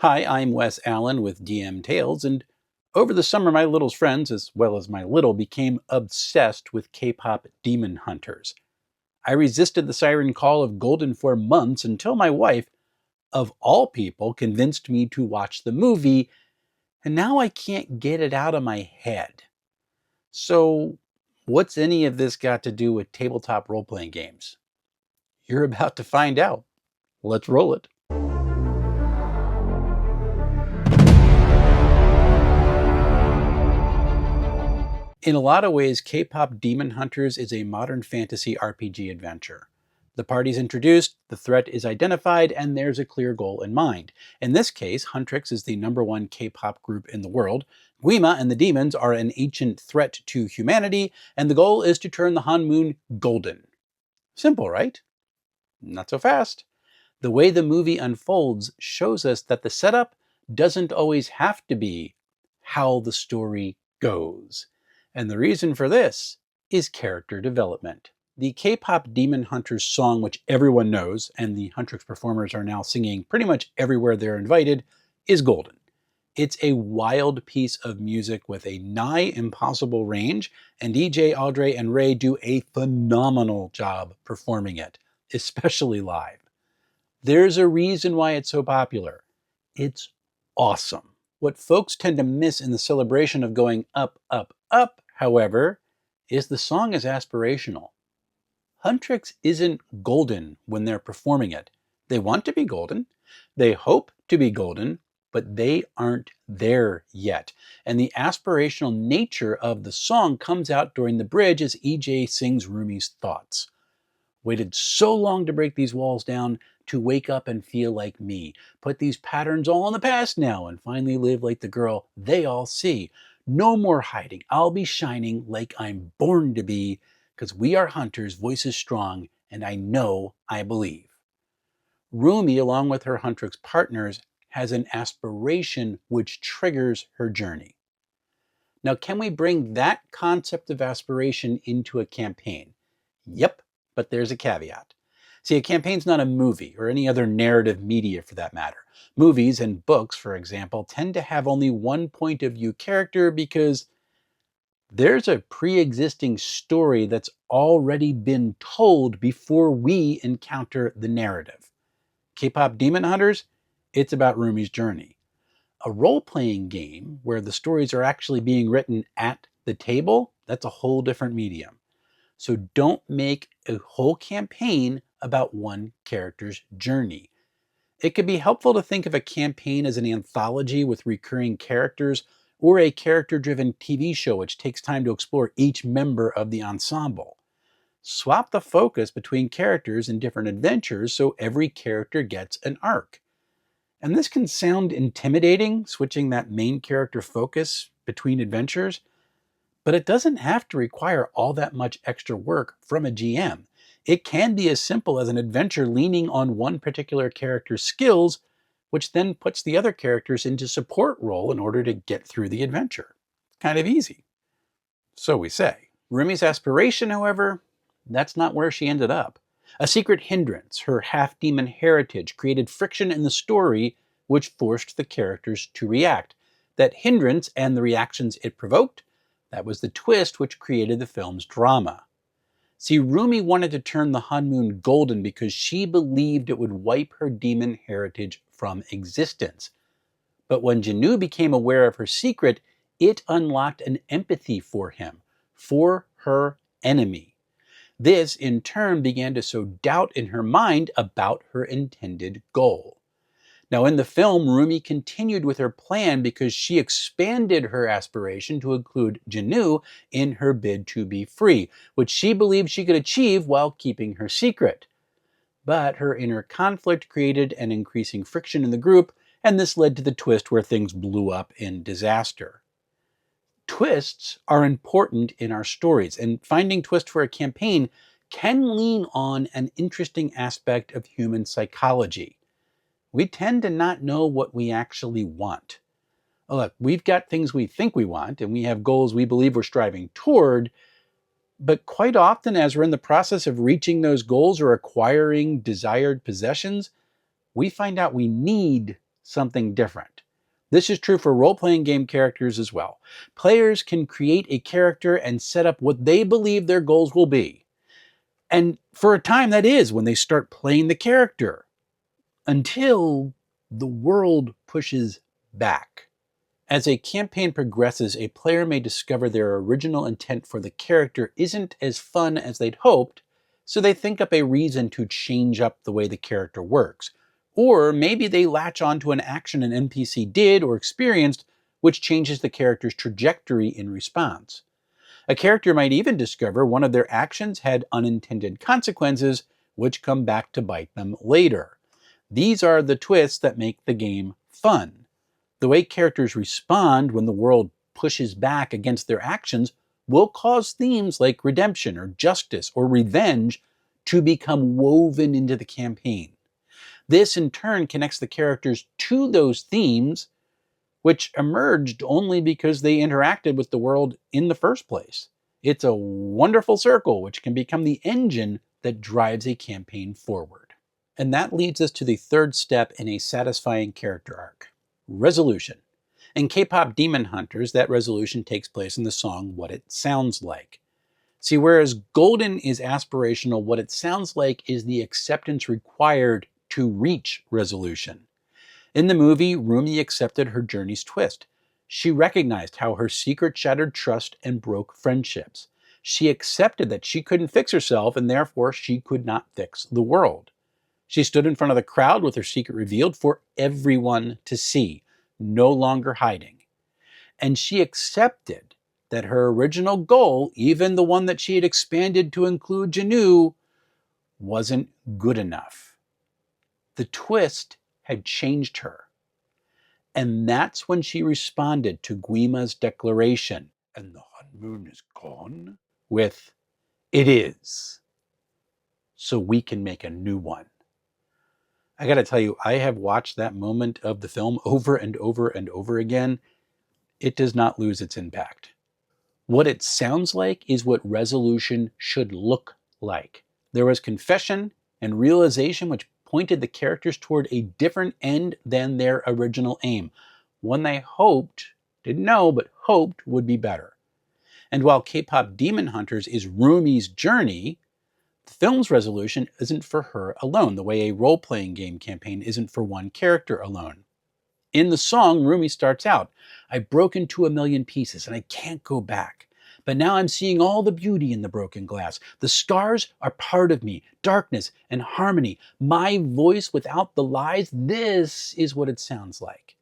Hi, I'm Wes Allen with DM Tales, and over the summer my little's friends, as well as my little, became obsessed with Kpop Demon Hunters. I resisted the siren call of Golden for months until my wife, of all people, convinced me to watch the movie, and now I can't get it out of my head. So, what's any of this got to do with tabletop role-playing games? You're about to find out. Let's roll it. In a lot of ways, Kpop Demon Hunters is a modern fantasy RPG adventure. The party's introduced, the threat is identified, and there's a clear goal in mind. In this case, Huntrix is the #1 K-pop group in the world. Guima and the demons are an ancient threat to humanity, and the goal is to turn the Hanmoon golden. Simple, right? Not so fast. The way the movie unfolds shows us that the setup doesn't always have to be how the story goes. And the reason for this is character development. The Kpop Demon Hunters song, which everyone knows, and the Huntrix performers are now singing pretty much everywhere they're invited, is golden. It's a wild piece of music with a nigh impossible range, and DJ Audrey and Ray do a phenomenal job performing it, especially live. There's a reason why it's so popular. It's awesome. What folks tend to miss in the celebration of going up, up, up, however, is the song is aspirational. Huntrix isn't golden when they're performing it. They want to be golden. They hope to be golden, but they aren't there yet. And the aspirational nature of the song comes out during the bridge as EJ sings Rumi's thoughts. Waited so long to break these walls down, to wake up and feel like me. Put these patterns all in the past now and finally live like the girl they all see. No more hiding. I'll be shining like I'm born to be, because we are hunters, voices strong, and I know I believe. Rumi, along with her Huntrix partners, has an aspiration which triggers her journey. Now, can we bring that concept of aspiration into a campaign? Yep, but there's a caveat. See, a campaign's not a movie, or any other narrative media for that matter. Movies and books, for example, tend to have only one point of view character because there's a pre-existing story that's already been told before we encounter the narrative. Kpop Demon Hunters, it's about Rumi's journey. A role-playing game where the stories are actually being written at the table, that's a whole different medium. So don't make a whole campaign about one character's journey. It could be helpful to think of a campaign as an anthology with recurring characters, or a character-driven TV show which takes time to explore each member of the ensemble. Swap the focus between characters in different adventures so every character gets an arc. And this can sound intimidating, switching that main character focus between adventures, but it doesn't have to require all that much extra work from a GM. It can be as simple as an adventure leaning on one particular character's skills, which then puts the other characters into support role in order to get through the adventure. Kind of easy. So we say. Rumi's aspiration, however, that's not where she ended up. A secret hindrance, her half-demon heritage, created friction in the story which forced the characters to react. That hindrance and the reactions it provoked, that was the twist which created the film's drama. See, Rumi wanted to turn the Hanmoon golden because she believed it would wipe her demon heritage from existence. But when Janu became aware of her secret, it unlocked an empathy for him, for her enemy. This, in turn, began to sow doubt in her mind about her intended goal. Now, in the film, Rumi continued with her plan because she expanded her aspiration to include Janu in her bid to be free, which she believed she could achieve while keeping her secret. But her inner conflict created an increasing friction in the group, and this led to the twist where things blew up in disaster. Twists are important in our stories, and finding twists for a campaign can lean on an interesting aspect of human psychology. We tend to not know what we actually want. Look, we've got things we think we want, and we have goals we believe we're striving toward, but quite often as we're in the process of reaching those goals or acquiring desired possessions, we find out we need something different. This is true for role-playing game characters as well. Players can create a character and set up what they believe their goals will be. And for a time that is when they start playing the character, until the world pushes back. As a campaign progresses, a player may discover their original intent for the character isn't as fun as they'd hoped, so they think up a reason to change up the way the character works. Or maybe they latch onto an action an NPC did or experienced, which changes the character's trajectory in response. A character might even discover one of their actions had unintended consequences, which come back to bite them later. These are the twists that make the game fun. The way characters respond when the world pushes back against their actions will cause themes like redemption or justice or revenge to become woven into the campaign. This in turn connects the characters to those themes, which emerged only because they interacted with the world in the first place. It's a wonderful circle which can become the engine that drives a campaign forward. And that leads us to the third step in a satisfying character arc: resolution. In Kpop Demon Hunters, that resolution takes place in the song What It Sounds Like. See, whereas Golden is aspirational, What It Sounds Like is the acceptance required to reach resolution. In the movie, Rumi accepted her journey's twist. She recognized how her secret shattered trust and broke friendships. She accepted that she couldn't fix herself and therefore she could not fix the world. She stood in front of the crowd with her secret revealed for everyone to see, no longer hiding. And she accepted that her original goal, even the one that she had expanded to include Janu, wasn't good enough. The twist had changed her. And that's when she responded to Guima's declaration, "And the honeymoon is gone?" with, "It is. So we can make a new one." I gotta tell you, I have watched that moment of the film over and over and over again. It does not lose its impact. What it sounds like is what resolution should look like. There was confession and realization which pointed the characters toward a different end than their original aim. One they hoped, didn't know, but hoped would be better. And while Kpop Demon Hunters is Rumi's journey, the film's resolution isn't for her alone, the way a role-playing game campaign isn't for one character alone. In the song, Rumi starts out, "I broke into a million pieces and I can't go back. But now I'm seeing all the beauty in the broken glass. The scars are part of me, darkness and harmony. My voice without the lies, this is what it sounds like."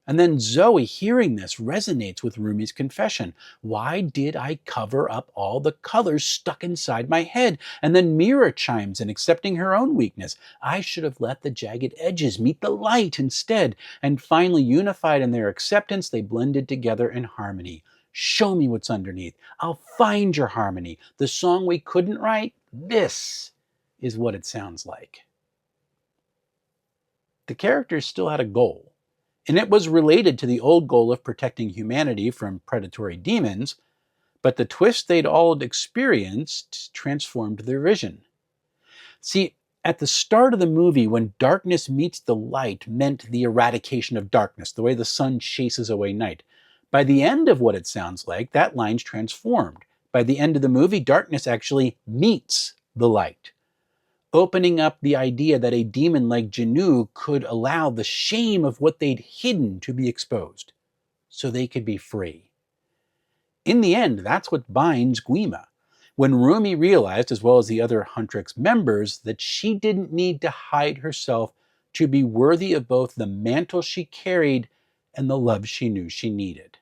And then Zoe, hearing this, resonates with Rumi's confession. "Why did I cover up all the colors stuck inside my head?" And then Mira chimes in, accepting her own weakness. "I should have let the jagged edges meet the light instead." And finally, unified in their acceptance, they blended together in harmony. "Show me what's underneath. I'll find your harmony. The song we couldn't write, this is what it sounds like." The characters still had a goal. And it was related to the old goal of protecting humanity from predatory demons, but the twist they'd all experienced transformed their vision. See, at the start of the movie, when darkness meets the light meant the eradication of darkness, the way the sun chases away night. By the end of What It Sounds Like, that line's transformed. By the end of the movie, darkness actually meets the light, opening up the idea that a demon like Janu could allow the shame of what they'd hidden to be exposed, so they could be free. In the end, that's what binds Guima. When Rumi realized, as well as the other Huntrix members, that she didn't need to hide herself to be worthy of both the mantle she carried and the love she knew she needed.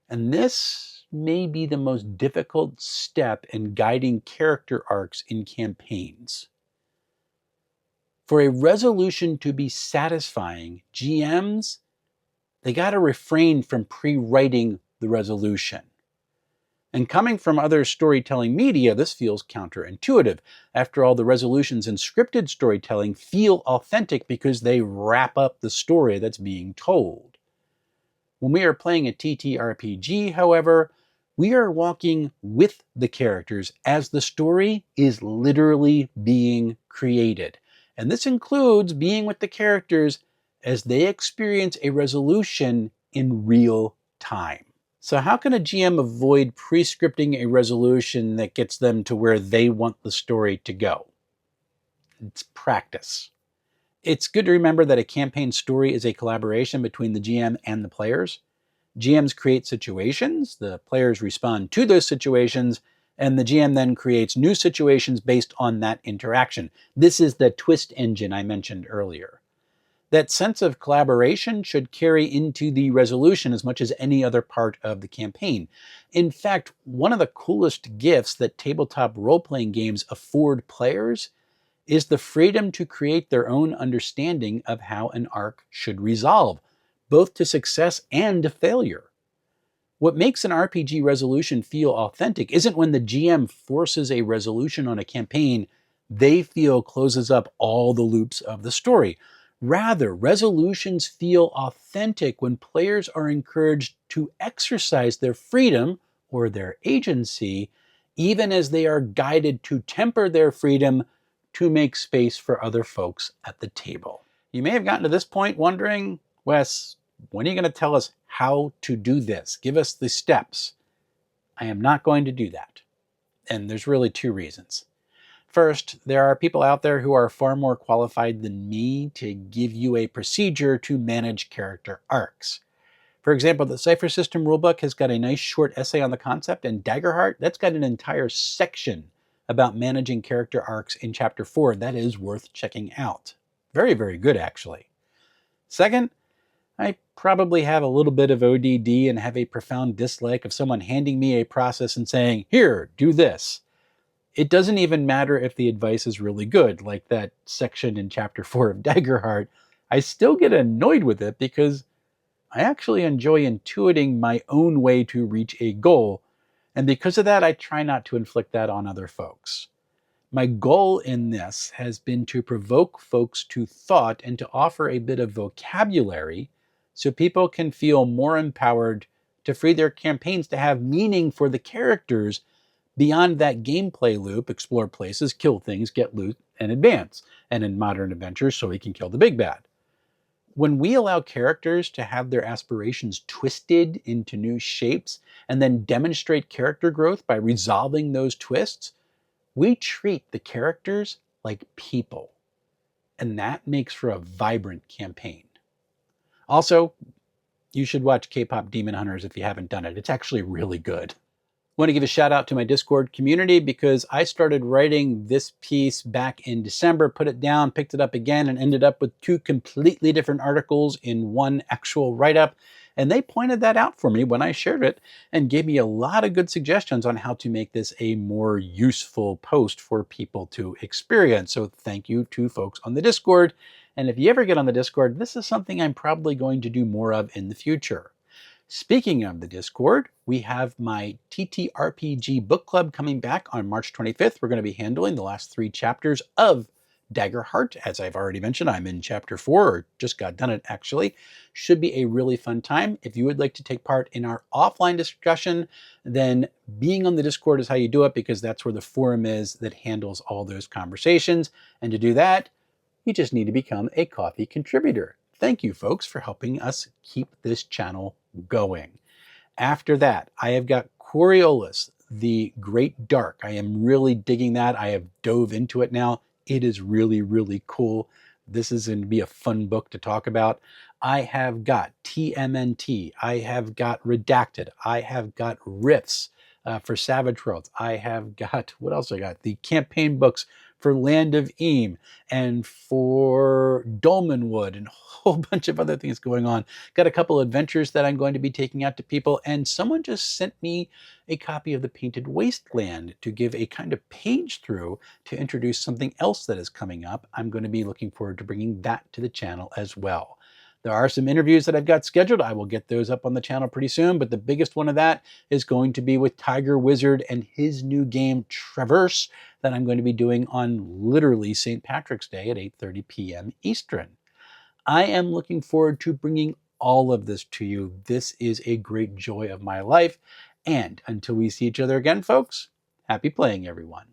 And this may be the most difficult step in guiding character arcs in campaigns. For a resolution to be satisfying, GMs, they got to refrain from pre-writing the resolution. And coming from other storytelling media, this feels counterintuitive. After all, the resolutions in scripted storytelling feel authentic because they wrap up the story that's being told. When we are playing a TTRPG, however, we are walking with the characters as the story is literally being created. And this includes being with the characters as they experience a resolution in real time. So how can a GM avoid pre-scripting a resolution that gets them to where they want the story to go? It's practice. It's good to remember that a campaign story is a collaboration between the GM and the players. GMs create situations, the players respond to those situations, and the GM then creates new situations based on that interaction. This is the twist engine I mentioned earlier. That sense of collaboration should carry into the resolution as much as any other part of the campaign. In fact, one of the coolest gifts that tabletop role-playing games afford players is the freedom to create their own understanding of how an arc should resolve, both to success and to failure. What makes an RPG resolution feel authentic isn't when the GM forces a resolution on a campaign they feel closes up all the loops of the story. Rather, resolutions feel authentic when players are encouraged to exercise their freedom or their agency, even as they are guided to temper their freedom to make space for other folks at the table. You may have gotten to this point wondering, Wes, when are you going to tell us how to do this? Give us the steps. I am not going to do that. And there's really two reasons. First, there are people out there who are far more qualified than me to give you a procedure to manage character arcs. For example, the Cipher System rulebook has got a nice short essay on the concept, and Daggerheart, that's got an entire section about managing character arcs in Chapter 4. That is worth checking out. Very, very good, actually. Second, I probably have a little bit of ODD and have a profound dislike of someone handing me a process and saying, here, do this. It doesn't even matter if the advice is really good, like that section in Chapter 4 of Daggerheart. I still get annoyed with it because I actually enjoy intuiting my own way to reach a goal, and because of that, I try not to inflict that on other folks. My goal in this has been to provoke folks to thought and to offer a bit of vocabulary so people can feel more empowered to free their campaigns to have meaning for the characters beyond that gameplay loop: explore places, kill things, get loot, and advance. And in modern adventures, so he can kill the big bad. When we allow characters to have their aspirations twisted into new shapes and then demonstrate character growth by resolving those twists, we treat the characters like people. And that makes for a vibrant campaign. Also, you should watch Kpop Demon Hunters if you haven't done it. It's actually really good. I want to give a shout out to my Discord community because I started writing this piece back in December, put it down, picked it up again, and ended up with two completely different articles in one actual write-up. And they pointed that out for me when I shared it and gave me a lot of good suggestions on how to make this a more useful post for people to experience. So thank you to folks on the Discord. And if you ever get on the Discord, this is something I'm probably going to do more of in the future. Speaking of the Discord, we have my TTRPG book club coming back on March 25th. We're going to be handling the last 3 chapters of Daggerheart. As I've already mentioned, I'm in Chapter 4, or just got done it actually. Should be a really fun time. If you would like to take part in our offline discussion, then being on the Discord is how you do it, because that's where the forum is that handles all those conversations. And to do that, you just need to become a coffee contributor. Thank you, folks, for helping us keep this channel going. After that, I have got Coriolis, the Great Dark. I am really digging that. I have dove into it now. It is really, really cool. This is going to be a fun book to talk about. I have got TMNT. I have got Redacted. I have got Riffs for Savage Worlds. I have got, what else I got? The campaign books for Land of Eam and for Dolmenwood and a whole bunch of other things going on. Got a couple adventures that I'm going to be taking out to people, and someone just sent me a copy of The Painted Wasteland to give a kind of page through to introduce something else that is coming up. I'm going to be looking forward to bringing that to the channel as well. There are some interviews that I've got scheduled. I will get those up on the channel pretty soon, but the biggest one of that is going to be with Tiger Wizard and his new game Traverse that I'm going to be doing on literally St. Patrick's Day at 8:30 p.m. Eastern. I am looking forward to bringing all of this to you. This is a great joy of my life. And until we see each other again, folks, happy playing, everyone.